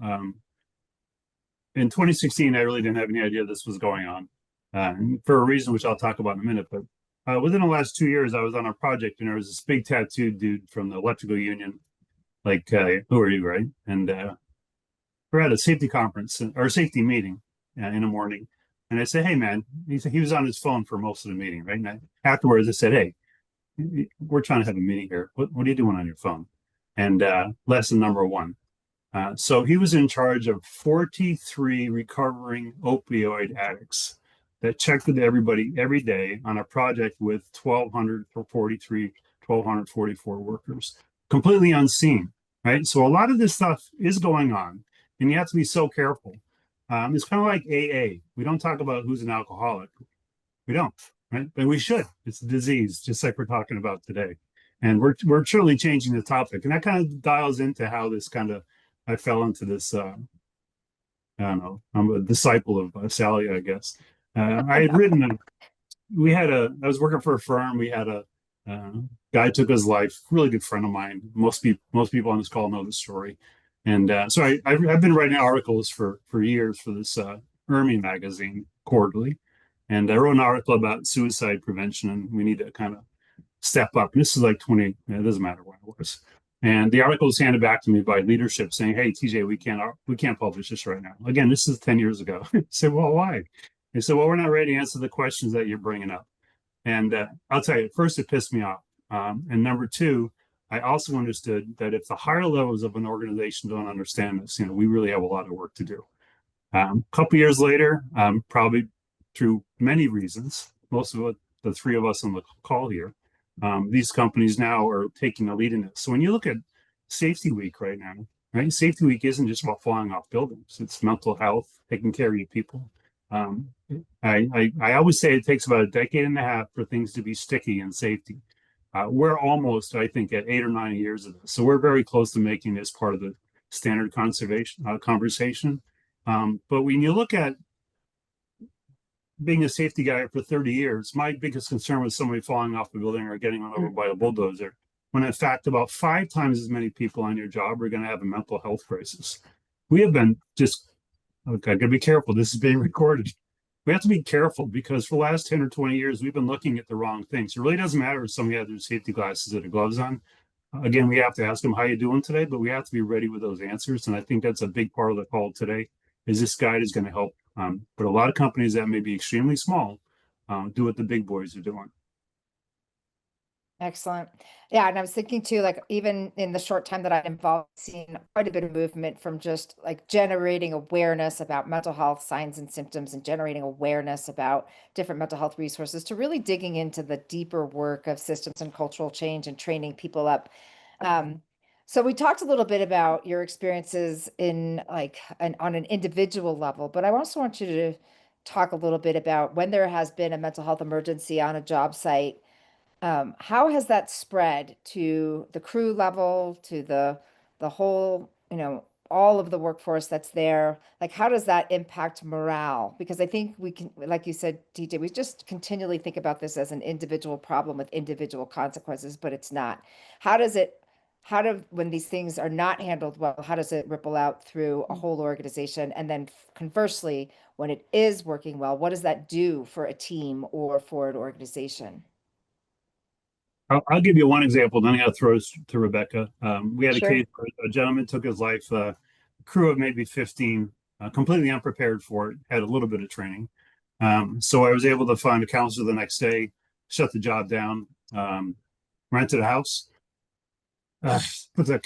in 2016, I really didn't have any idea this was going on for a reason which I'll talk about in a minute. But within the last 2 years, I was on a project and there was this big tattooed dude from the electrical union, like, who are you, right? And we're at a safety conference or safety meeting in the morning. And I said, hey, man, he was on his phone for most of the meeting, right? And afterwards, I said, hey, we're trying to have a meeting here. What are you doing on your phone? And lesson number one. So he was in charge of 43 recovering opioid addicts that checked with everybody every day on a project with 1,243, 1,244 workers, completely unseen, right? So a lot of this stuff is going on, and you have to be so careful. It's kind of like AA. We don't talk about who's an alcoholic. We don't, right? But we should. It's a disease, just like we're talking about today. And we're truly changing the topic. And that kind of dials into how this kind of I fell into this I don't know, I'm a disciple of Sally, I guess. I had written I was working for a firm. We had a guy took his life, really good friend of mine. Most people on this call know the story. And so I've been writing articles for years for this ERMI magazine quarterly. And I wrote an article about suicide prevention, and we need to kind of step up. And this is like 20, it doesn't matter when it was. And the article was handed back to me by leadership saying, hey, TJ, we can't publish this right now. Again, this is 10 years ago. I said, well, why? They said, well, we're not ready to answer the questions that you're bringing up. And I'll tell you, at first it pissed me off. And number two, I also understood that if the higher levels of an organization don't understand this, we really have a lot of work to do. A couple years later, probably through many reasons, most of it, the three of us on the call here, these companies now are taking the lead in it. So when you look at Safety Week right now, right? Safety Week isn't just about flying off buildings. It's mental health, taking care of your people. Um, I always say it takes about a decade and a half for things to be sticky in safety. We're almost, I think, at 8 or 9 years of this. So we're very close to making this part of the standard conservation conversation. But when you look at being a safety guy for 30 years, my biggest concern was somebody falling off a building or getting run over by a bulldozer. When in fact, about 5 times as many people on your job are going to have a mental health crisis. We have been just, okay, I got to be careful. This is being recorded. We have to be careful because for the last 10 or 20 years, we've been looking at the wrong things. It really doesn't matter if somebody has their safety glasses or their gloves on. Again, we have to ask them, how you doing today? But we have to be ready with those answers. And I think that's a big part of the call today is this guide is going to help. But a lot of companies that may be extremely small do what the big boys are doing. Excellent. Yeah, and I was thinking too, like even in the short time that I'm involved, seeing quite a bit of movement from just like generating awareness about mental health signs and symptoms and generating awareness about different mental health resources to really digging into the deeper work of systems and cultural change and training people up. Um, so we talked a little bit about your experiences in like on an individual level, but I also want you to talk a little bit about when there has been a mental health emergency on a job site, how has that spread to the crew level, to the whole, all of the workforce that's there? Like, how does that impact morale? Because I think we can, like you said, TJ, we just continually think about this as an individual problem with individual consequences, but it's not. How does it, when these things are not handled well, how does it ripple out through a whole organization? And then conversely, when it is working well, what does that do for a team or for an organization? I'll give you one example, then I got to throw this to Rebecca. We had a Sure. case where a gentleman took his life, a crew of maybe 15, completely unprepared for it, had a little bit of training. So I was able to find a counselor the next day, shut the job down, rented a house. Uh, but the,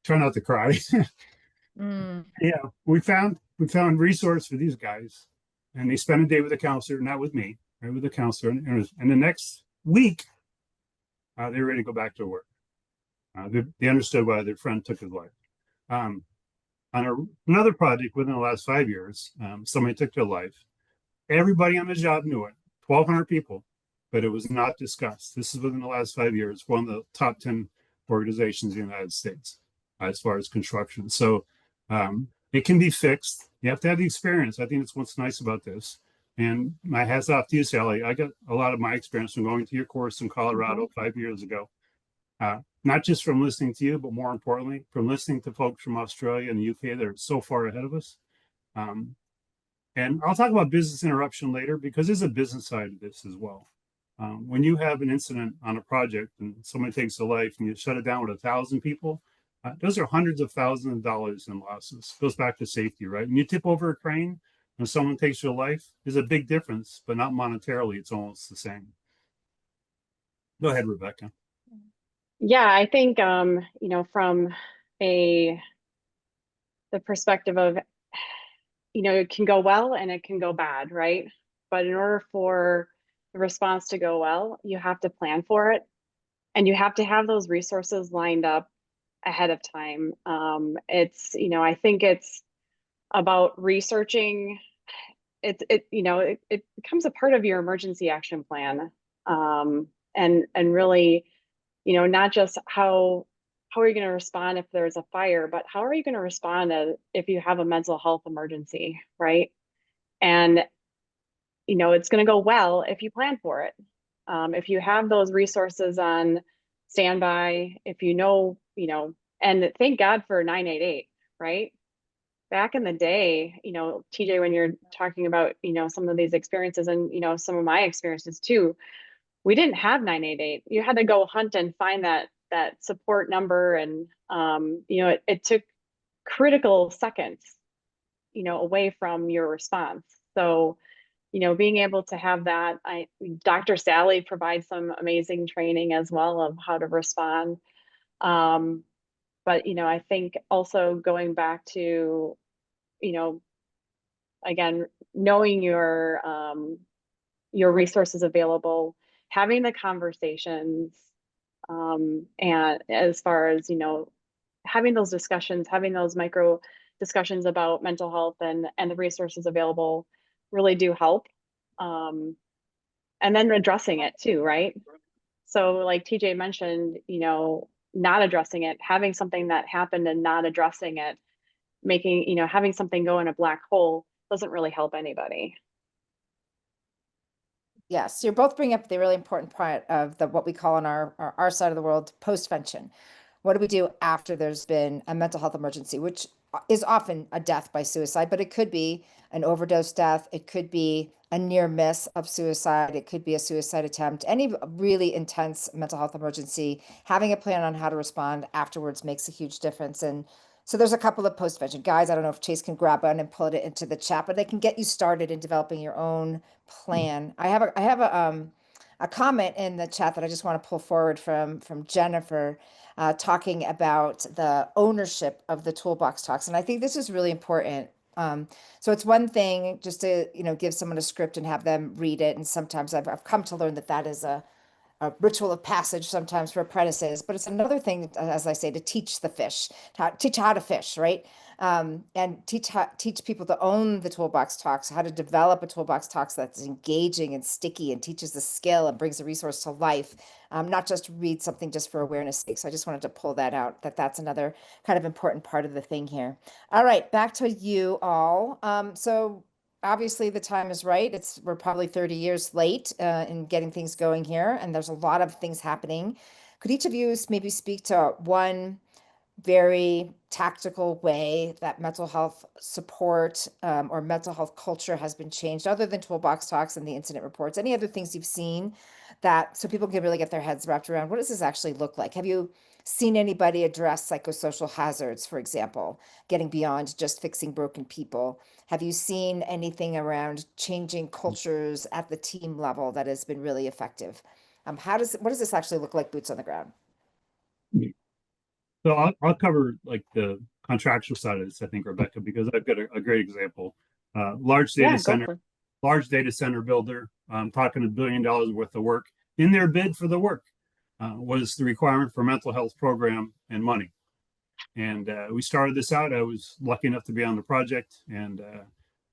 try not to cry. Mm, Yeah, we found resource for these guys, and they spent a day with a counselor, not with me, right, with the counselor, and the next week they were ready to go back to work. They understood why their friend took his life. Um, on another project within the last 5 years, somebody took their life. Everybody on the job knew it, 1,200 people, but it was not discussed. This is within the last 5 years, one of the top 10 organizations in the United States as far as construction. So it can be fixed. You have to have the experience. I think that's what's nice about this. And my hats off to you, Sally. I got a lot of my experience from going to your course in Colorado 5 years ago. Not just from listening to you, but more importantly, from listening to folks from Australia and the UK that are so far ahead of us. Um, and I'll talk about business interruption later because there's a business side of this as well. When you have an incident on a project and somebody takes a life and you shut it down with 1,000 people, those are hundreds of thousands of dollars in losses. Goes back to safety, right? When you tip over a crane and someone takes your life, there's a big difference, but not monetarily. It's almost the same. Go ahead, Rebecca. Yeah, I think from a the perspective of, it can go well and it can go bad, right? But in order for the response to go well, you have to plan for it and you have to have those resources lined up ahead of time. I think it's about researching it becomes a part of your emergency action plan. And really, not just how are you going to respond if there's a fire, but how are you going to respond if you have a mental health emergency, right? And it's going to go well if you plan for it. If you have those resources on standby, if and thank God for 988, right? Back in the day, TJ, when you're talking about, some of these experiences and, some of my experiences too, we didn't have 988. You had to go hunt and find that support number. And, it took critical seconds, away from your response. So, being able to have that, Dr. Sally provides some amazing training as well of how to respond. But, I think also going back to, again, knowing your resources available, having the conversations, and as far as, having those discussions, having those micro discussions about mental health and the resources available really do help. And then addressing it too, right? So like TJ mentioned, not addressing it, having something that happened and not addressing it, having something go in a black hole doesn't really help anybody. Yes, you're both bringing up the really important part of what we call on our side of the world, postvention. What do we do after there's been a mental health emergency, which is often a death by suicide, but it could be an overdose death. It could be a near miss of suicide. It could be a suicide attempt. Any really intense mental health emergency, having a plan on how to respond afterwards makes a huge difference. And so there's a couple of postvention guys. I don't know if Chase can grab one and pull it into the chat, but they can get you started in developing your own plan. I have a comment in the chat that I just want to pull forward from Jennifer, talking about the ownership of the toolbox talks, and I think this is really important. So it's one thing just to give someone a script and have them read it, and sometimes I've come to learn that is a ritual of passage sometimes for apprentices, but it's another thing, as I say, to teach the fish, teach how to fish, right? And teach people to own the toolbox talks, how to develop a toolbox talks that's engaging and sticky and teaches the skill and brings the resource to life, not just read something just for awareness sake. So I just wanted to pull that out, that's another kind of important part of the thing here. All right, back to you all. So obviously the time is right. We're probably 30 years late in getting things going here, and there's a lot of things happening. Could each of you maybe speak to one very tactical way that mental health support or mental health culture has been changed, other than toolbox talks and the incident reports? Any other things you've seen that so people can really get their heads wrapped around what does this actually look like? Have you seen anybody address psychosocial hazards, for example, getting beyond just fixing broken people? Have you seen anything around changing cultures at the team level that has been really effective? What does this actually look like, boots on the ground? So I'll cover like the contractual side of this, I think, Rebecca, because I've got a great example. Large data Yeah, go center, for it. large data center builder, talking $1 billion worth of work. In their bid for the work was the requirement for mental health program and money. And we started this out. I was lucky enough to be on the project, and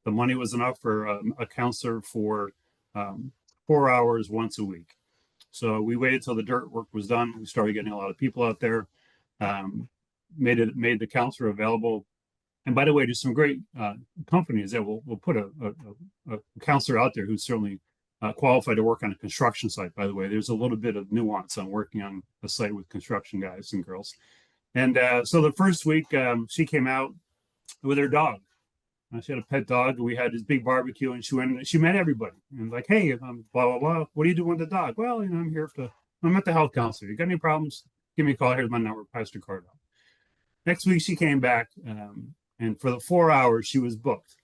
the money was enough for a counselor for 4 hours once a week. So we waited till the dirt work was done. We started getting a lot of people out there. Made the counselor available. And by the way, there's some great companies that will put a counselor out there who's certainly qualified to work on a construction site. By the way, there's a little bit of nuance on working on a site with construction guys and girls. And so the first week, she came out with her dog. She had a pet dog. We had this big barbecue, and she met everybody. And like, hey, blah blah blah. What are you doing with the dog? Well, I'm at the health counselor. You got any problems? Give me a call. Here's my number. Pass your card out. Next week she came back, and for the 4 hours she was booked.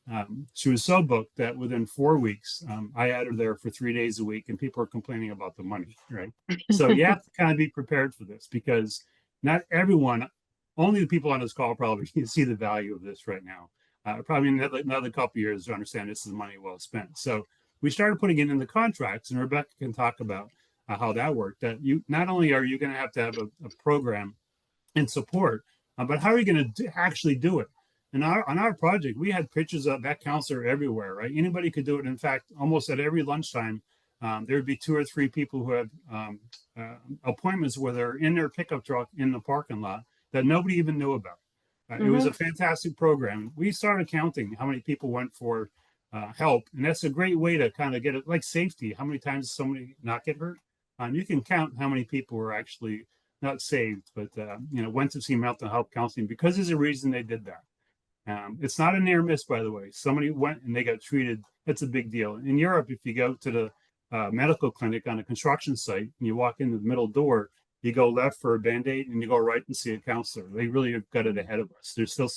She was so booked that within 4 weeks, I had her there for 3 days a week, and people are complaining about the money, right? So you have to kind of be prepared for this, because not everyone, only the people on this call probably see the value of this right now. Probably another couple of years to understand this is money well spent. So we started putting it in the contracts, and Rebecca can talk about how that worked. That you not only are you going to have a program and support, but how are you going to actually do it? And on our project, we had pictures of that counselor everywhere, right? Anybody could do it. In fact, almost at every lunchtime, there would be 2 or 3 people who had appointments where they're in their pickup truck in the parking lot that nobody even knew about. It was a fantastic program. We started counting how many people went for help, and that's a great way to kind of get it, like safety. How many times does somebody not get hurt? You can count how many people were actually not saved, but went to see mental health counseling because there's a reason they did that. It's not a near miss, by the way. Somebody went and they got treated. That's a big deal. In Europe, if you go to the medical clinic on a construction site and you walk into the middle door, you go left for a Band-Aid and you go right and see a counselor. They really have got it ahead of us. There's still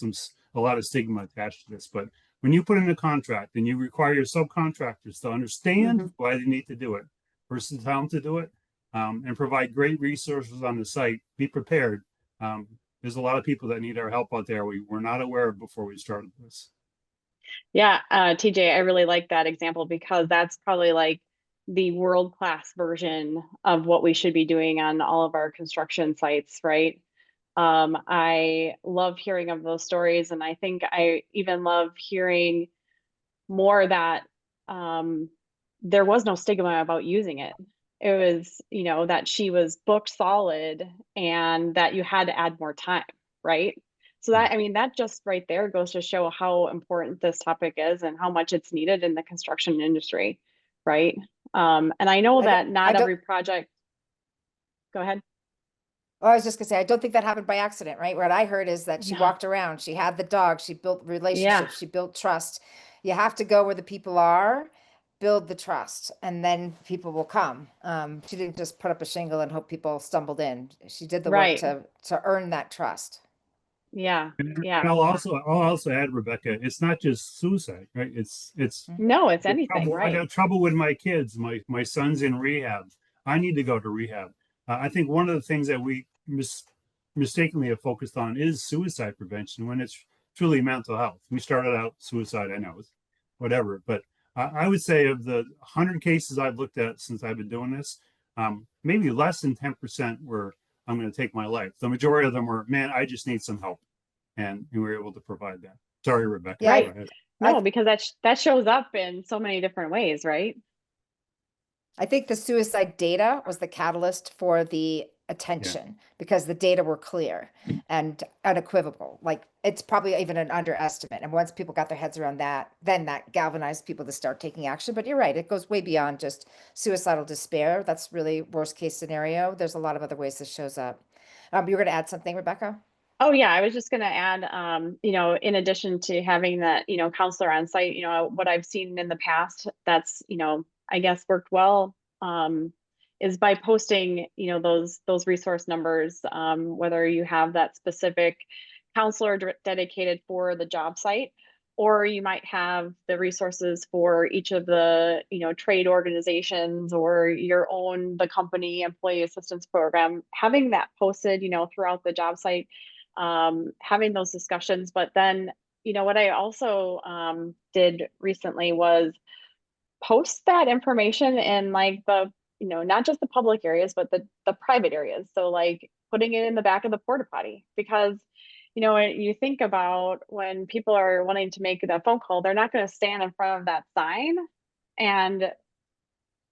a lot of stigma attached to this, but when you put in a contract and you require your subcontractors to understand why they need to do it versus tell them to do it, and provide great resources on the site, be prepared. There's a lot of people that need our help out there we were not aware of before we started this. Yeah, TJ, I really like that example because that's probably like the world-class version of what we should be doing on all of our construction sites, right? I love hearing of those stories, and I think I even love hearing more that there was no stigma about using it. It was, that she was booked solid and that you had to add more time, right? So that, I mean, that just right there goes to show how important this topic is and how much it's needed in the construction industry, right? And I know that not every project, go ahead. Oh, I was just gonna say, I don't think that happened by accident, right? What I heard is that she walked around, she had the dog, she built relationships, she built trust. You have to go where the people are, build the trust, and then people will come. She didn't just put up a shingle and hope people stumbled in. She did the work to earn that trust. Yeah. And I'll also add, Rebecca, it's not just suicide, right? It's no, it's anything, trouble. right? I got trouble with my kids. My son's in rehab. I need to go to rehab. I think one of the things that we mistakenly have focused on is suicide prevention when it's truly mental health. We started out suicide, I know, whatever, but I would say of the 100 cases I've looked at since I've been doing this, Maybe less than 10% were, I'm going to take my life. The majority of them were, man, I just need some help. And we were able to provide that. Sorry, Rebecca. Yeah, Go ahead. No, because that shows up in so many different ways, right? I think the suicide data was the catalyst for the attention because the data were clear and unequivocal. Like it's probably even an underestimate. And once people got their heads around that, then that galvanized people to start taking action. But you're right, it goes way beyond just suicidal despair. That's really worst case scenario. There's a lot of other ways this shows up. You were going to add something, Rebecca? Oh yeah, I was just going to add, in addition to having that, counselor on site, what I've seen in the past that's, I guess worked well, is by posting, those resource numbers, whether you have that specific counselor dedicated for the job site, or you might have the resources for each of the, trade organizations or the company employee assistance program, having that posted, throughout the job site, having those discussions. But then, what I also did recently was post that information in like the, not just the public areas, but the private areas. So like putting it in the back of the porta potty, because you think about when people are wanting to make that phone call, they're not going to stand in front of that sign and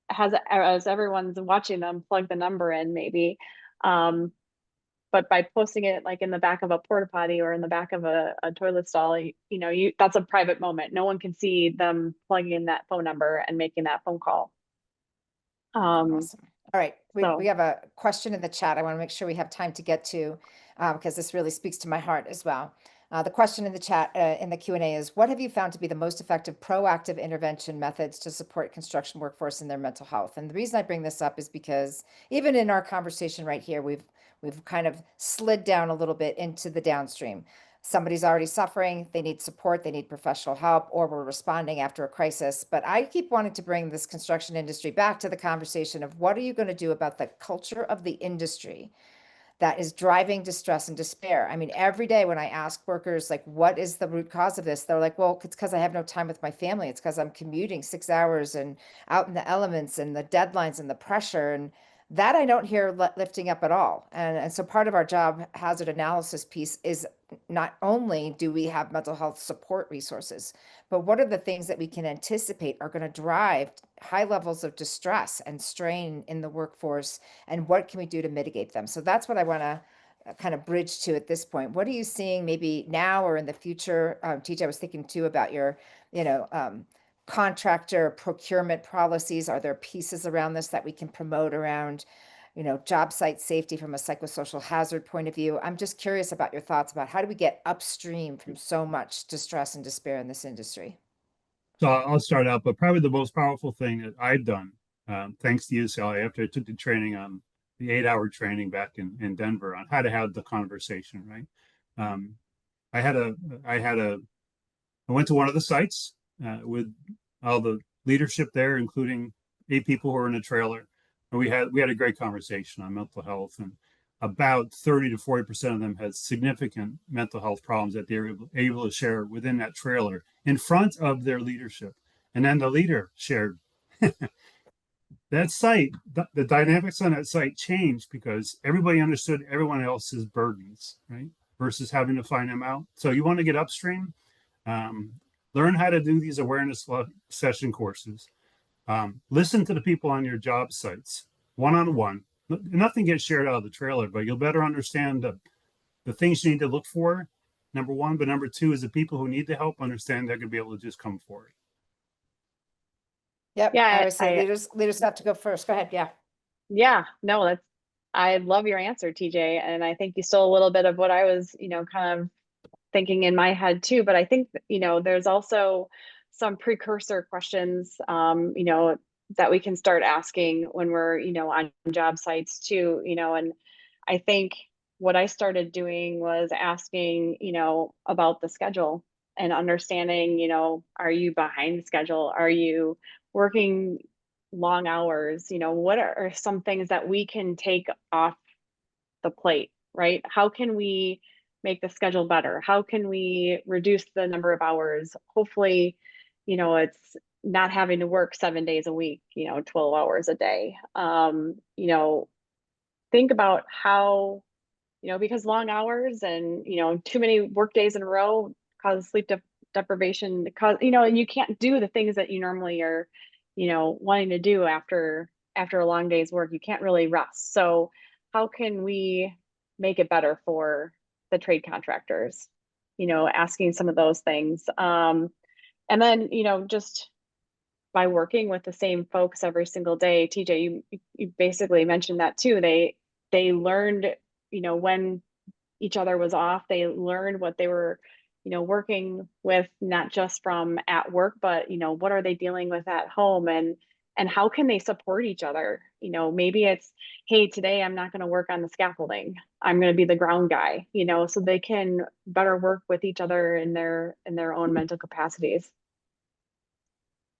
as everyone's watching them plug the number in maybe. But by posting it like in the back of a porta potty or in the back of a toilet stall, that's a private moment. No one can see them plugging in that phone number and making that phone call. Awesome. All right, So we have a question in the chat. I want to make sure we have time to get to because this really speaks to my heart as well. The question in the chat in the Q&A is, what have you found to be the most effective proactive intervention methods to support construction workforce in their mental health? And the reason I bring this up is because even in our conversation right here, we've kind of slid down a little bit into the downstream. Somebody's already suffering, they need support, they need professional help, or we're responding after a crisis. But I keep wanting to bring this construction industry back to the conversation of what are you going to do about the culture of the industry that is driving distress and despair. I mean, every day when I ask workers, like, what is the root cause of this? They're like, well, it's because I have no time with my family. It's because I'm commuting 6 hours and out in the elements and the deadlines and the pressure. And that I don't hear lifting up at all. And so part of our job hazard analysis piece is not only do we have mental health support resources, but what are the things that we can anticipate are going to drive high levels of distress and strain in the workforce, and what can we do to mitigate them? So that's what I want to kind of bridge to at this point. What are you seeing maybe now or in the future? TJ, I was thinking too about your, contractor procurement policies. Are there pieces around this that we can promote around, job site safety from a psychosocial hazard point of view? I'm just curious about your thoughts about how do we get upstream from so much distress and despair in this industry? So I'll start out, but probably the most powerful thing that I've done, thanks to you, Sally, after I took the training on the 8-hour training back in Denver on how to have the conversation, right? I went to one of the sites with all the leadership there, including 8 people who were in a trailer. And we had a great conversation on mental health, and about 30 to 40% of them had significant mental health problems that they were able to share within that trailer in front of their leadership. And then the leader shared. That site, the dynamics on that site changed because everybody understood everyone else's burdens, right? Versus having to find them out. So you want to get upstream, learn how to do these awareness session courses. Listen to the people on your job sites, one-on-one. Nothing gets shared out of the trailer, but you'll better understand the things you need to look for, number one. But number two is the people who need the help understand they're going to be able to just come forward. Yep. I yeah, always say leaders have to go first. Go ahead. Yeah. no, I love your answer, TJ. And I think you stole a little bit of what I was, kind of thinking in my head too. But I think, there's also some precursor questions, that we can start asking when we're, on job sites too, and I think what I started doing was asking, about the schedule and understanding, are you behind schedule? Are you working long hours? What are some things that we can take off the plate, right? How can we make the schedule better? How can we reduce the number of hours? Hopefully, it's not having to work 7 days a week, 12 hours a day. Think about how, because long hours and, too many work days in a row cause sleep deprivation, cause, and you can't do the things that you normally are, wanting to do after a long day's work. You can't really rest. So how can we make it better for the trade contractors? Asking some of those things. And then, just by working with the same folks every single day, TJ, you basically mentioned that too. They learned, when each other was off, they learned what they were, working with, not just from at work, but what are they dealing with at home, and how can they support each other? Maybe it's, hey, today I'm not going to work on the scaffolding. I'm going to be the ground guy, so they can better work with each other in their own mental capacities.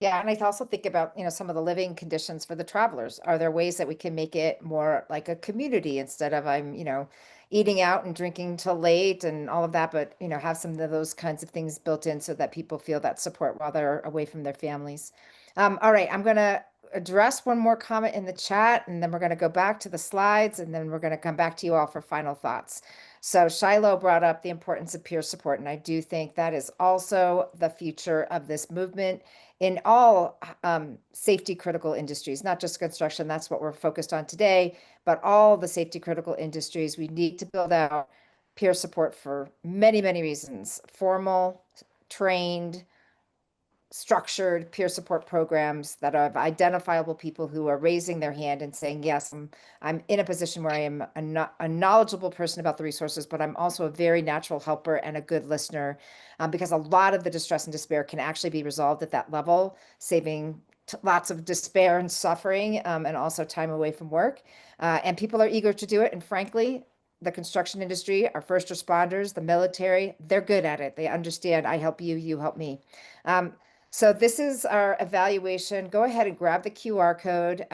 Yeah, and I also think about, some of the living conditions for the travelers. Are there ways that we can make it more like a community instead of eating out and drinking till late and all of that, but, have some of those kinds of things built in so that people feel that support while they're away from their families. All right, I'm going to address one more comment in the chat, and then we're going to go back to the slides, and then we're going to come back to you all for final thoughts. So Shiloh brought up the importance of peer support, and I do think that is also the future of this movement in all safety critical industries, not just construction. That's what we're focused on today, but all the safety critical industries. We need to build out peer support for many, many reasons: formal, trained, structured peer support programs that have identifiable people who are raising their hand and saying, yes, I'm in a position where I am a knowledgeable person about the resources, but I'm also a very natural helper and a good listener, because a lot of the distress and despair can actually be resolved at that level, saving lots of despair and suffering, and also time away from work. And people are eager to do it. And frankly, the construction industry, our first responders, the military, they're good at it. They understand, I help you, you help me. So this is our evaluation. Go ahead and grab the QR code.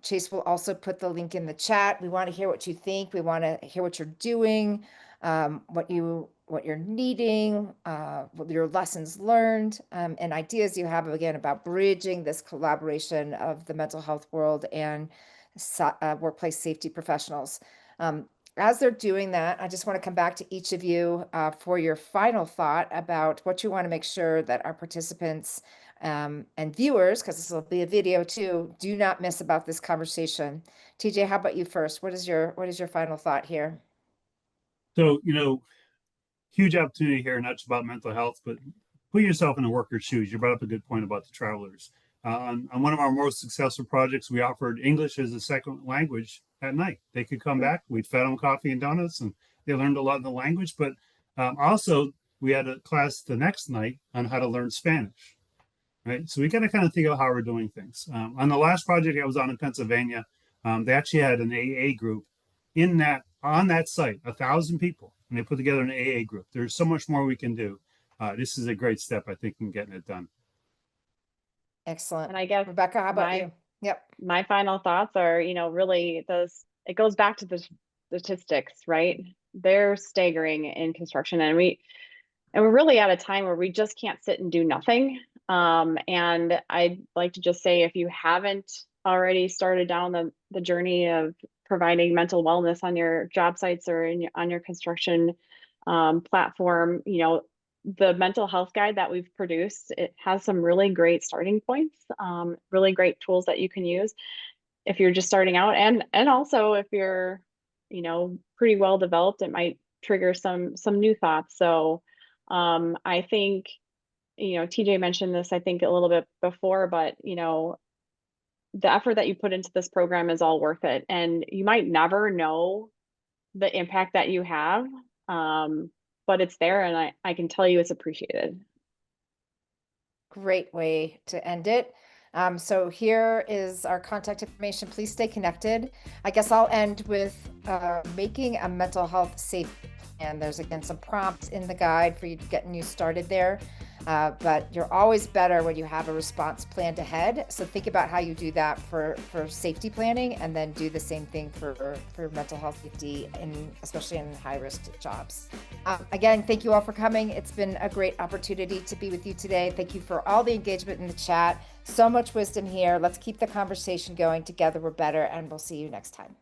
Chase will also put the link in the chat. We want to hear what you think. We want to hear what you're doing, what you're needing, what your lessons learned, and ideas you have, again, about bridging this collaboration of the mental health world and workplace safety professionals. As they're doing that, I just want to come back to each of you for your final thought about what you want to make sure that our participants and viewers, because this will be a video too, do not miss about this conversation. TJ, how about you first? What is your final thought here? So, huge opportunity here, not just about mental health, but put yourself in the worker's shoes. You brought up a good point about the travelers. On one of our most successful projects, we offered English as a second language at night. They could come back. We'd fed them coffee and donuts, and they learned a lot of the language. But also, we had a class the next night on how to learn Spanish. Right. So we got to kind of think of how we're doing things. On the last project I was on in Pennsylvania, they actually had an AA group on that site, 1,000 people, and they put together an AA group. There's so much more we can do. This is a great step, I think, in getting it done. Excellent. And I guess, Rebecca, how about you? Yep. My final thoughts are, really it goes back to the statistics, right? They're staggering in construction, and we're really at a time where we just can't sit and do nothing. And I'd like to just say, if you haven't already started down the journey of providing mental wellness on your job sites or on your construction platform, the mental health guide that we've produced, it has some really great starting points, really great tools that you can use if you're just starting out, and also if you're, pretty well developed, it might trigger some new thoughts. So I think, TJ mentioned this, I think, a little bit before, but the effort that you put into this program is all worth it, and you might never know the impact that you have, but it's there, and I can tell you it's appreciated. Great way to end it. So here is our contact information. Please stay connected. I guess I'll end with making a mental health safe And there's again some prompts in the guide for you getting you started there. But you're always better when you have a response planned ahead. So think about how you do that for safety planning, and then do the same thing for mental health safety, especially in high risk jobs. Again, thank you all for coming. It's been a great opportunity to be with you today. Thank you for all the engagement in the chat. So much wisdom here. Let's keep the conversation going. Together we're better, and we'll see you next time.